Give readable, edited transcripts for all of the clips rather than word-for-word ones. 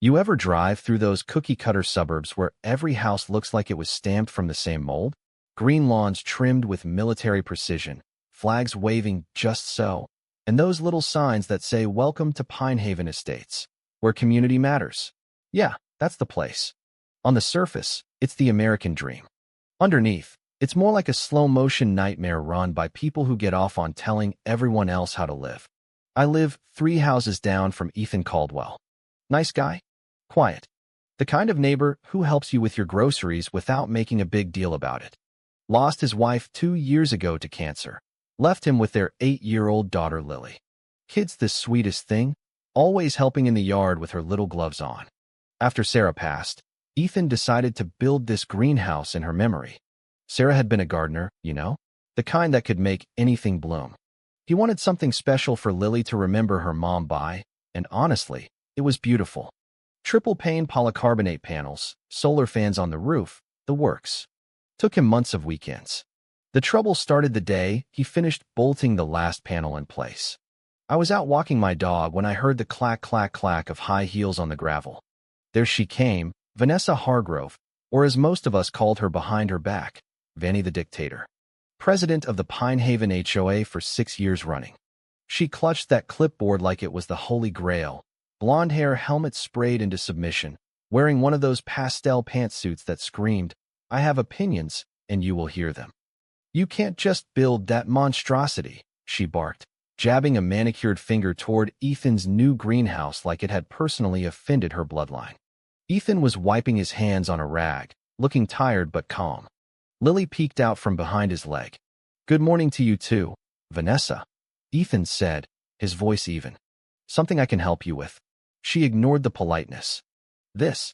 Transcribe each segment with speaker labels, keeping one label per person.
Speaker 1: You ever drive through those cookie-cutter suburbs where every house looks like it was stamped from the same mold? Green lawns trimmed with military precision, flags waving just so, and those little signs that say, "Welcome to Pinehaven Estates, where community matters." Yeah, that's the place. On the surface, it's the American dream. Underneath, it's more like a slow-motion nightmare run by people who get off on telling everyone else how to live. I live 3 houses down from Ethan Caldwell. Nice guy? Quiet. The kind of neighbor who helps you with your groceries without making a big deal about it. Lost his wife 2 years ago to cancer. Left him with their 8-year-old daughter Lily. Kid's the sweetest thing, always helping in the yard with her little gloves on. After Sarah passed, Ethan decided to build this greenhouse in her memory. Sarah had been a gardener, the kind that could make anything bloom. He wanted something special for Lily to remember her mom by, and honestly, it was beautiful. Triple-pane polycarbonate panels, solar fans on the roof, the works. Took him months of weekends. The trouble started the day he finished bolting the last panel in place. I was out walking my dog when I heard the clack, clack, clack of high heels on the gravel. There she came, Vanessa Hargrove, or as most of us called her behind her back, Vanny the Dictator. President of the Pinehaven HOA for 6 years running. She clutched that clipboard like it was the Holy Grail. Blonde hair, helmet sprayed into submission, wearing one of those pastel pantsuits that screamed, "I have opinions, and you will hear them." "You can't just build that monstrosity," she barked, jabbing a manicured finger toward Ethan's new greenhouse like it had personally offended her bloodline. Ethan was wiping his hands on a rag, looking tired but calm. Lily peeked out from behind his leg. "Good morning to you too, Vanessa," Ethan said, his voice even. "Something I can help you with?" She ignored the politeness. This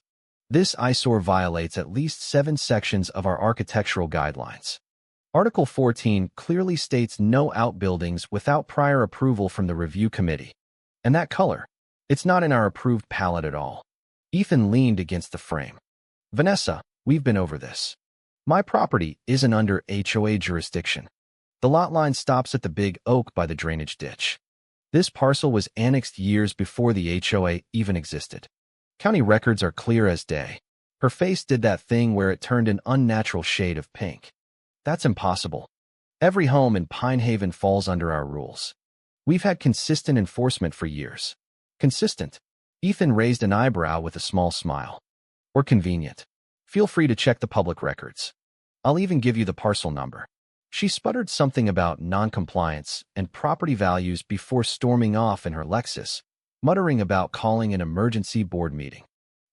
Speaker 1: eyesore violates at least 7 sections of our architectural guidelines. Article 14 clearly states no outbuildings without prior approval from the review committee. And that color, it's not in our approved palette at all. Ethan leaned against the frame. "Vanessa, we've been over this. My property isn't under HOA jurisdiction. The lot line stops at the big oak by the drainage ditch. This parcel was annexed years before the HOA even existed. County records are clear as day." Her face did that thing where it turned an unnatural shade of pink. "That's impossible. Every home in Pinehaven falls under our rules. We've had consistent enforcement for years." "Consistent?" Ethan raised an eyebrow with a small smile. "Or convenient. Feel free to check the public records. I'll even give you the parcel number." She sputtered something about non-compliance and property values before storming off in her Lexus, muttering about calling an emergency board meeting.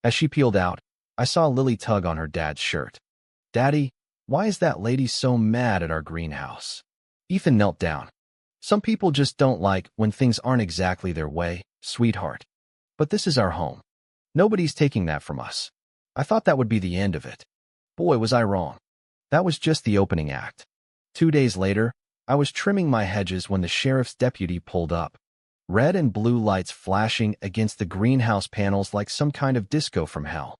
Speaker 1: As she peeled out, I saw Lily tug on her dad's shirt. "Daddy, why is that lady so mad at our greenhouse?" Ethan knelt down. "Some people just don't like when things aren't exactly their way, sweetheart. But this is our home. Nobody's taking that from us. I thought that would be the end of it. Boy, was I wrong. That was just the opening act." 2 days later, I was trimming my hedges when the sheriff's deputy pulled up. Red and blue lights flashing against the greenhouse panels like some kind of disco from hell.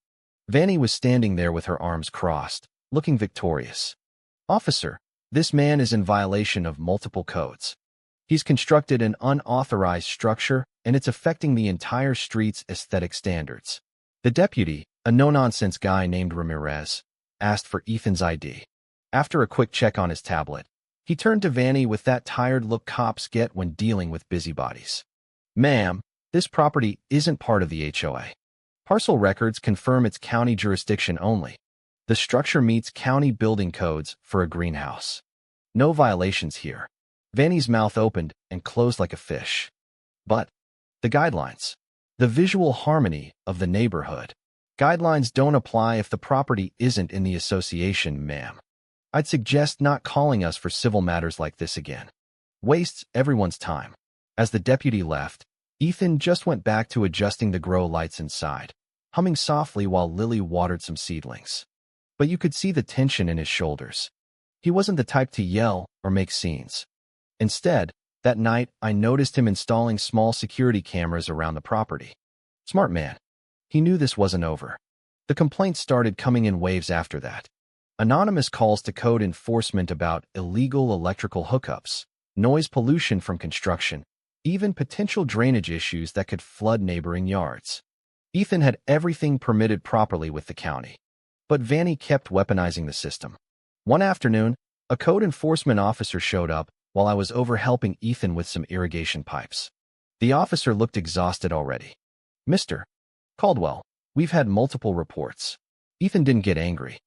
Speaker 1: Vanny was standing there with her arms crossed, looking victorious. "Officer, this man is in violation of multiple codes. He's constructed an unauthorized structure, and it's affecting the entire street's aesthetic standards." The deputy, a no-nonsense guy named Ramirez, asked for Ethan's ID. After a quick check on his tablet, he turned to Vanny with that tired look cops get when dealing with busybodies. "Ma'am, this property isn't part of the HOA. Parcel records confirm it's county jurisdiction only. The structure meets county building codes for a greenhouse. No violations here." Vanny's mouth opened and closed like a fish. "But the guidelines, the visual harmony of the neighborhood. Guidelines don't apply if the property isn't in the association, ma'am. I'd suggest not calling us for civil matters like this again. Wastes everyone's time." As the deputy left, Ethan just went back to adjusting the grow lights inside, humming softly while Lily watered some seedlings. But you could see the tension in his shoulders. He wasn't the type to yell or make scenes. Instead, that night I noticed him installing small security cameras around the property. Smart man. He knew this wasn't over. The complaints started coming in waves after that. Anonymous calls to code enforcement about illegal electrical hookups, noise pollution from construction, even potential drainage issues that could flood neighboring yards. Ethan had everything permitted properly with the county, but Vanny kept weaponizing the system. One afternoon, a code enforcement officer showed up while I was over helping Ethan with some irrigation pipes. The officer looked exhausted already. "Mr. Caldwell, we've had multiple reports." Ethan didn't get angry.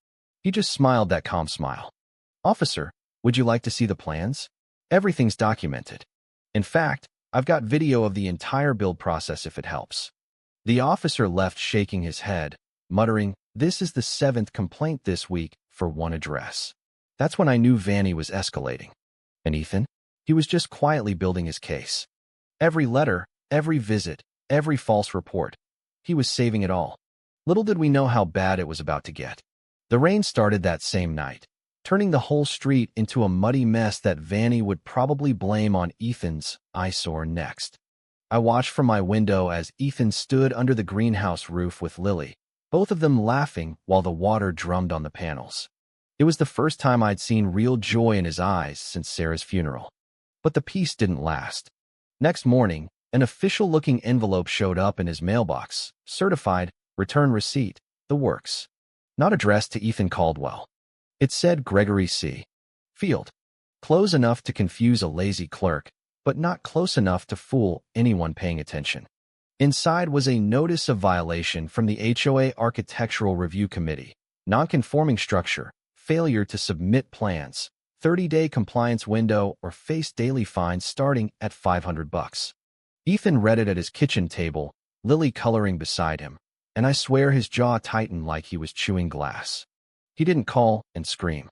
Speaker 1: He just smiled that calm smile. "Officer, would you like to see the plans? Everything's documented. In fact, I've got video of the entire build process if it helps." The officer left shaking his head, muttering, "This is the 7th complaint this week for one address." That's when I knew Vanny was escalating. And Ethan? He was just quietly building his case. Every letter, every visit, every false report. He was saving it all. Little did we know how bad it was about to get. The rain started that same night, turning the whole street into a muddy mess that Vanny would probably blame on Ethan's eyesore next. I watched from my window as Ethan stood under the greenhouse roof with Lily, both of them laughing while the water drummed on the panels. It was the first time I'd seen real joy in his eyes since Sarah's funeral. But the peace didn't last. Next morning, an official-looking envelope showed up in his mailbox, certified, return receipt, the works. Not addressed to Ethan Caldwell. It said Gregory C. Field. Close enough to confuse a lazy clerk, but not close enough to fool anyone paying attention. Inside was a notice of violation from the HOA Architectural Review Committee, non-conforming structure, failure to submit plans, 30-day compliance window, or face daily fines starting at $500. Ethan read it at his kitchen table, Lily coloring beside him, and I swear his jaw tightened like he was chewing glass. He didn't call and scream.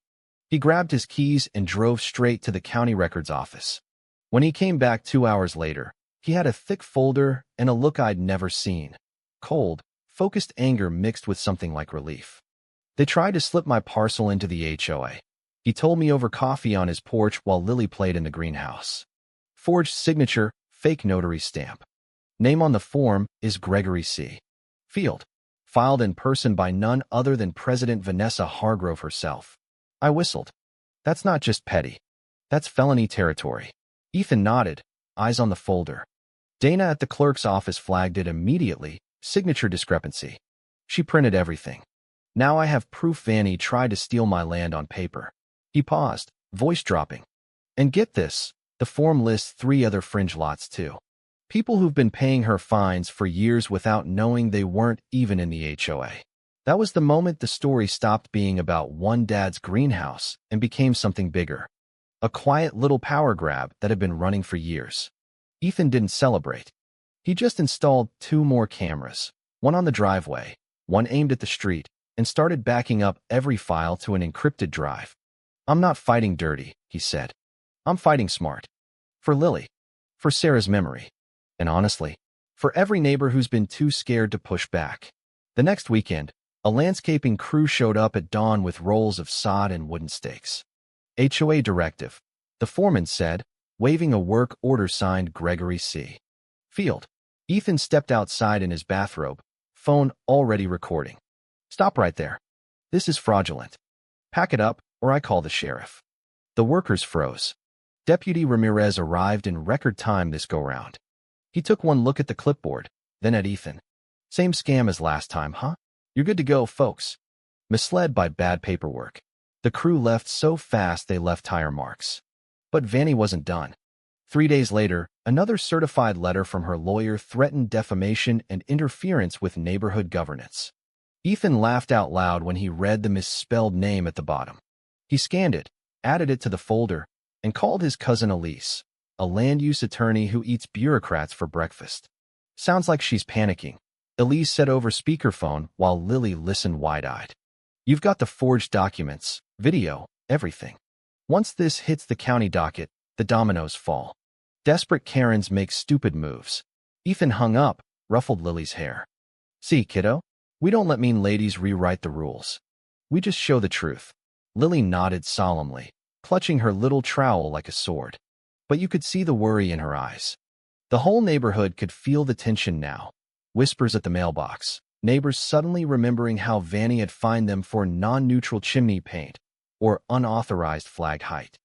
Speaker 1: He grabbed his keys and drove straight to the county records office. When he came back 2 hours later, he had a thick folder and a look I'd never seen. Cold, focused anger mixed with something like relief. "They tried to slip my parcel into the HOA. He told me over coffee on his porch while Lily played in the greenhouse. Forged signature, fake notary stamp. Name on the form is Gregory C. Field. Filed in person by none other than President Vanessa Hargrove herself." I whistled. "That's not just petty. That's felony territory." Ethan nodded, eyes on the folder. Dana at the clerk's office flagged it immediately, signature discrepancy. She printed everything. "Now I have proof Vanny tried to steal my land on paper." He paused, voice dropping. "And get this, the form lists 3 other fringe lots too. People who've been paying her fines for years without knowing they weren't even in the HOA." That was the moment the story stopped being about one dad's greenhouse and became something bigger. A quiet little power grab that had been running for years. Ethan didn't celebrate. He just installed 2 more cameras, one on the driveway, one aimed at the street, and started backing up every file to an encrypted drive. "I'm not fighting dirty," he said. "I'm fighting smart. For Lily. For Sarah's memory. And honestly, for every neighbor who's been too scared to push back." The next weekend, a landscaping crew showed up at dawn with rolls of sod and wooden stakes. "HOA directive," the foreman said, waving a work order signed Gregory C. Field. Ethan stepped outside in his bathrobe, phone already recording. "Stop right there. This is fraudulent. Pack it up, or I call the sheriff." The workers froze. Deputy Ramirez arrived in record time this go-round. He took one look at the clipboard, then at Ethan. "Same scam as last time, huh? You're good to go, folks." Misled by bad paperwork, the crew left so fast they left tire marks. But Vanny wasn't done. 3 days later, another certified letter from her lawyer threatened defamation and interference with neighborhood governance. Ethan laughed out loud when he read the misspelled name at the bottom. He scanned it, added it to the folder, and called his cousin Elise, a land use attorney who eats bureaucrats for breakfast. "Sounds like she's panicking," Elise said over speakerphone while Lily listened wide-eyed. "You've got the forged documents, video, everything. Once this hits the county docket, the dominoes fall. Desperate Karens make stupid moves." Ethan hung up, ruffled Lily's hair. "See, kiddo? We don't let mean ladies rewrite the rules. We just show the truth." Lily nodded solemnly, clutching her little trowel like a sword. But you could see the worry in her eyes. The whole neighborhood could feel the tension now. Whispers at the mailbox, neighbors suddenly remembering how Vanny had fined them for non-neutral chimney paint or unauthorized flag height.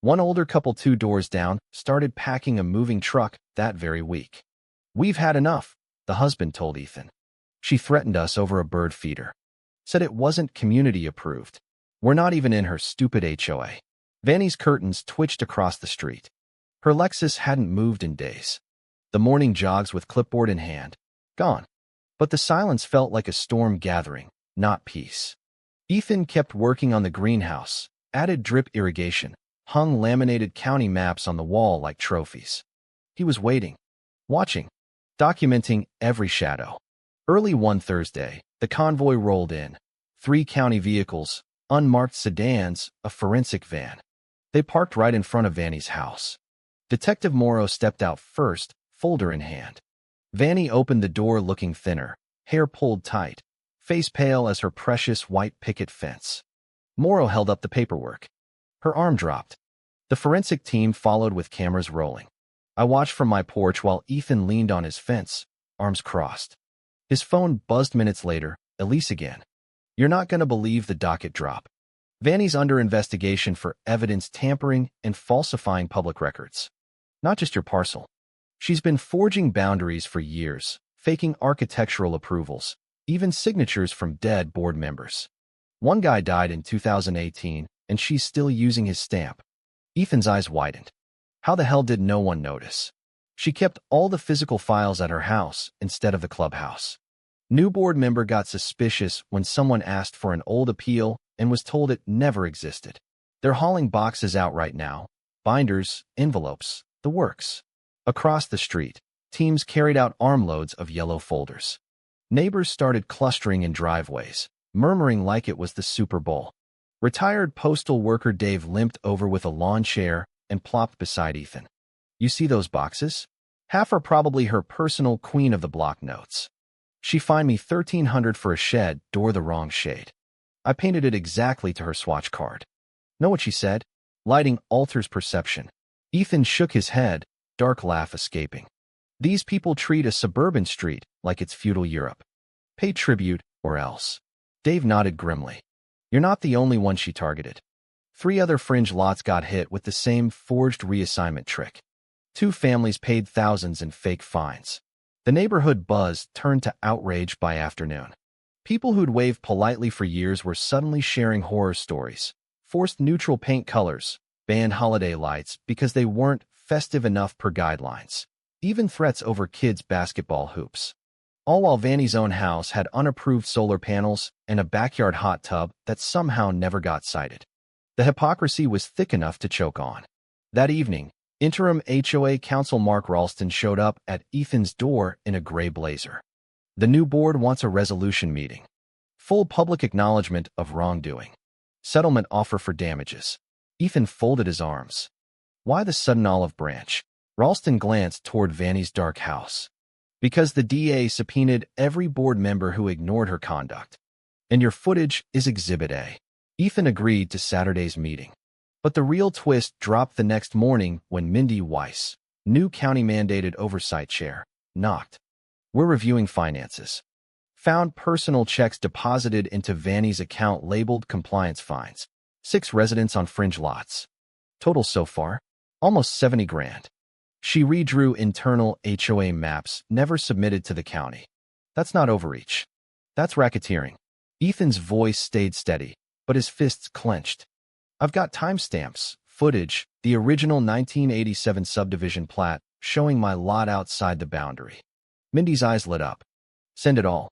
Speaker 1: One older couple 2 doors down started packing a moving truck that very week. "We've had enough," the husband told Ethan. She threatened us over a bird feeder. Said it wasn't community approved. We're not even in her stupid HOA. Vanny's curtains twitched across the street. Her Lexus hadn't moved in days. The morning jogs with clipboard in hand. Gone. But the silence felt like a storm gathering, not peace. Ethan kept working on the greenhouse, added drip irrigation, hung laminated county maps on the wall like trophies. He was waiting, watching, documenting every shadow. Early one Thursday, the convoy rolled in. 3 county vehicles, unmarked sedans, a forensic van. They parked right in front of Vanny's house. Detective Morrow stepped out first, folder in hand. Vanny opened the door looking thinner, hair pulled tight, face pale as her precious white picket fence. Morrow held up the paperwork. Her arm dropped. The forensic team followed with cameras rolling. I watched from my porch while Ethan leaned on his fence, arms crossed. His phone buzzed minutes later. Elise again. You're not going to believe the docket drop. Vanny's under investigation for evidence tampering and falsifying public records. Not just your parcel. She's been forging boundaries for years, faking architectural approvals, even signatures from dead board members. One guy died in 2018, and she's still using his stamp. Ethan's eyes widened. How the hell did no one notice? She kept all the physical files at her house instead of the clubhouse. New board member got suspicious when someone asked for an old appeal and was told it never existed. They're hauling boxes out right now. Binders, envelopes, the works. Across the street, teams carried out armloads of yellow folders. Neighbors started clustering in driveways, murmuring like it was the Super Bowl. Retired postal worker Dave limped over with a lawn chair and plopped beside Ethan. You see those boxes? Half are probably her personal queen of the block notes. She fined me $1,300 for a shed door the wrong shade. I painted it exactly to her swatch card. Know what she said? Lighting alters perception. Ethan shook his head, dark laugh escaping. These people treat a suburban street like it's feudal Europe. Pay tribute or else. Dave nodded grimly. You're not the only one she targeted. 3 other fringe lots got hit with the same forged reassignment trick. 2 families paid thousands in fake fines. The neighborhood buzz turned to outrage by afternoon. People who'd waved politely for years were suddenly sharing horror stories, forced neutral paint colors, banned holiday lights because they weren't festive enough per guidelines, even threats over kids' basketball hoops. All while Vanny's own house had unapproved solar panels and a backyard hot tub that somehow never got cited. The hypocrisy was thick enough to choke on. That evening, interim HOA counsel Mark Ralston showed up at Ethan's door in a gray blazer. The new board wants a resolution meeting. Full public acknowledgement of wrongdoing. Settlement offer for damages. Ethan folded his arms. Why the sudden olive branch? Ralston glanced toward Vanny's dark house. Because the DA subpoenaed every board member who ignored her conduct. And your footage is Exhibit A. Ethan agreed to Saturday's meeting. But the real twist dropped the next morning when Mindy Weiss, new county-mandated oversight chair, knocked. We're reviewing finances. Found personal checks deposited into Vanny's account labeled compliance fines. 6 residents on fringe lots. Total so far, almost 70 grand. She redrew internal HOA maps never submitted to the county. That's not overreach. That's racketeering. Ethan's voice stayed steady, but his fists clenched. I've got timestamps, footage, the original 1987 subdivision plat showing my lot outside the boundary. Mindy's eyes lit up. Send it all.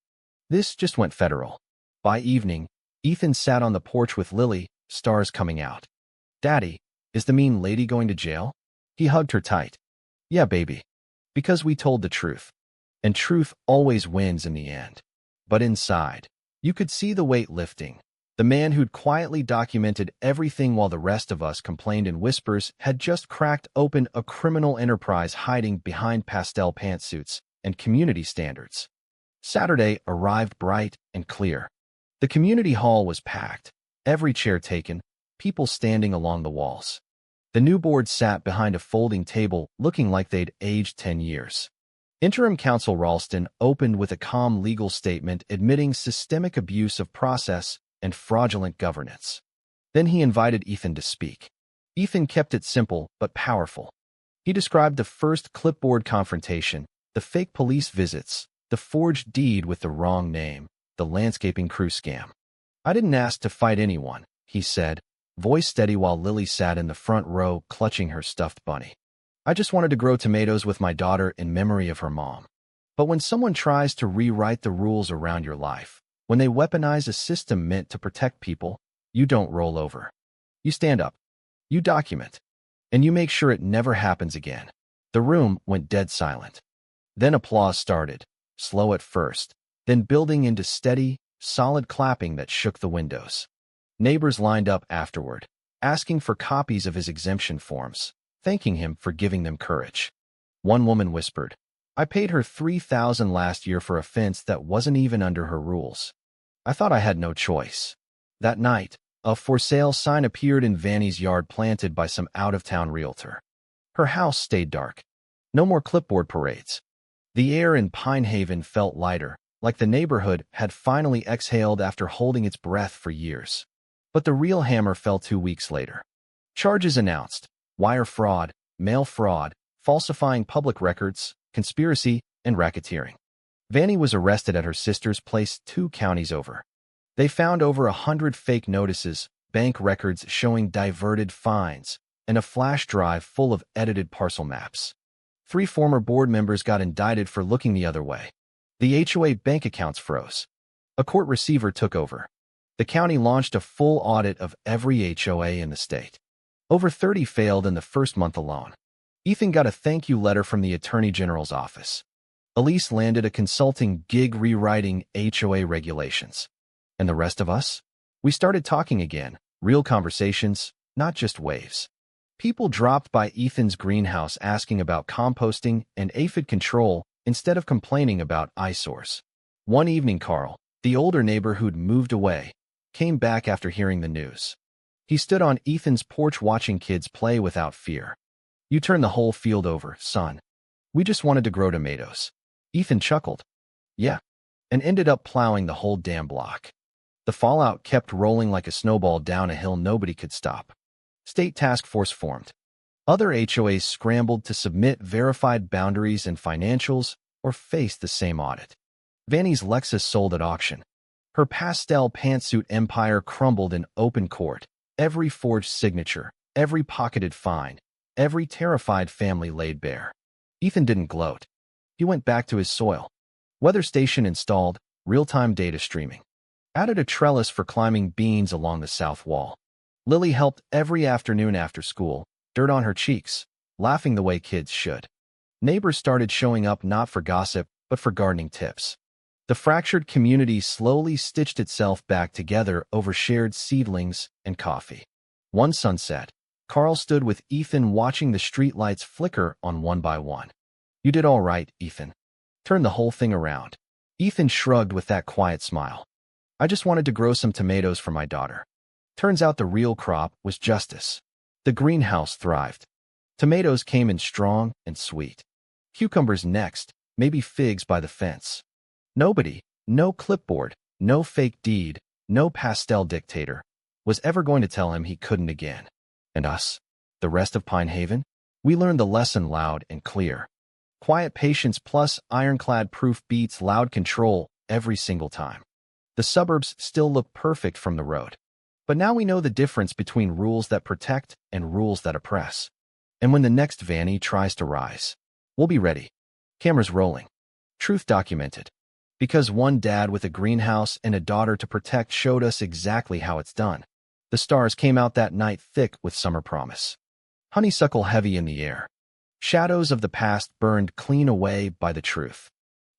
Speaker 1: This just went federal. By evening, Ethan sat on the porch with Lily, stars coming out. Daddy, is the mean lady going to jail? He hugged her tight. Yeah, baby. Because we told the truth. And truth always wins in the end. But inside, you could see the weight lifting. The man who'd quietly documented everything while the rest of us complained in whispers had just cracked open a criminal enterprise hiding behind pastel pantsuits and community standards. Saturday arrived bright and clear. The community hall was packed, every chair taken, people standing along the walls. The new board sat behind a folding table looking like they'd aged 10 years. Interim counsel Ralston opened with a calm legal statement admitting systemic abuse of process and fraudulent governance. Then he invited Ethan to speak. Ethan kept it simple but powerful. He described the first clipboard confrontation, the fake police visits, The forged deed with the wrong name, the landscaping crew scam. I didn't ask to fight anyone, he said, voice steady while Lily sat in the front row clutching her stuffed bunny. I just wanted to grow tomatoes with my daughter in memory of her mom. But when someone tries to rewrite the rules around your life, when they weaponize a system meant to protect people, you don't roll over. You stand up. You document. And you make sure it never happens again. The room went dead silent. Then applause started, slow at first, then building into steady, solid clapping that shook the windows. Neighbors lined up afterward, asking for copies of his exemption forms, thanking him for giving them courage. One woman whispered, I paid her $3,000 last year for a fence that wasn't even under her rules. I thought I had no choice. That night, a for sale sign appeared in Vanny's yard planted by some out-of-town realtor. Her house stayed dark. No more clipboard parades. The air in Pinehaven felt lighter, like the neighborhood had finally exhaled after holding its breath for years. But the real hammer fell 2 weeks later. Charges announced: wire fraud, mail fraud, falsifying public records, conspiracy, and racketeering. Vanny was arrested at her sister's place 2 counties over. They found over 100 fake notices, bank records showing diverted fines, and a flash drive full of edited parcel maps. 3 former board members got indicted for looking the other way. The HOA bank accounts froze. A court receiver took over. The county launched a full audit of every HOA in the state. Over 30 failed in the first month alone. Ethan got a thank you letter from the Attorney General's office. Elise landed a consulting gig rewriting HOA regulations. And the rest of us? We started talking again, real conversations, not just waves. People dropped by Ethan's greenhouse asking about composting and aphid control instead of complaining about eyesores. One evening, Carl, the older neighbor who'd moved away, came back after hearing the news. He stood on Ethan's porch watching kids play without fear. You turned the whole field over, son. We just wanted to grow tomatoes. Ethan chuckled. Yeah. And ended up plowing the whole damn block. The fallout kept rolling like a snowball down a hill nobody could stop. State task force formed. Other HOAs scrambled to submit verified boundaries and financials or face the same audit. Vanny's Lexus sold at auction. Her pastel pantsuit empire crumbled in open court. Every forged signature, every pocketed fine, every terrified family laid bare. Ethan didn't gloat. He went back to his soil. Weather station installed, real-time data streaming. Added a trellis for climbing beans along the south wall. Lily helped every afternoon after school, dirt on her cheeks, laughing the way kids should. Neighbors started showing up not for gossip, but for gardening tips. The fractured community slowly stitched itself back together over shared seedlings and coffee. One sunset, Carl stood with Ethan watching the streetlights flicker on one by one. You did all right, Ethan. Turn the whole thing around. Ethan shrugged with that quiet smile. I just wanted to grow some tomatoes for my daughter. Turns out the real crop was justice. The greenhouse thrived. Tomatoes came in strong and sweet. Cucumbers next, maybe figs by the fence. Nobody, no clipboard, no fake deed, no pastel dictator, was ever going to tell him he couldn't again. And us, the rest of Pinehaven, we learned the lesson loud and clear. Quiet patience plus ironclad proof beats loud control every single time. The suburbs still look perfect from the road. But now we know the difference between rules that protect and rules that oppress. And when the next Vanny tries to rise, we'll be ready. Cameras rolling. Truth documented. Because one dad with a greenhouse and a daughter to protect showed us exactly how it's done. The stars came out that night thick with summer promise. Honeysuckle heavy in the air. Shadows of the past burned clean away by the truth.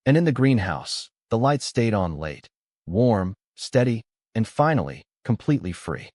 Speaker 1: And in the greenhouse, the lights stayed on late. Warm, steady, and finally, completely free.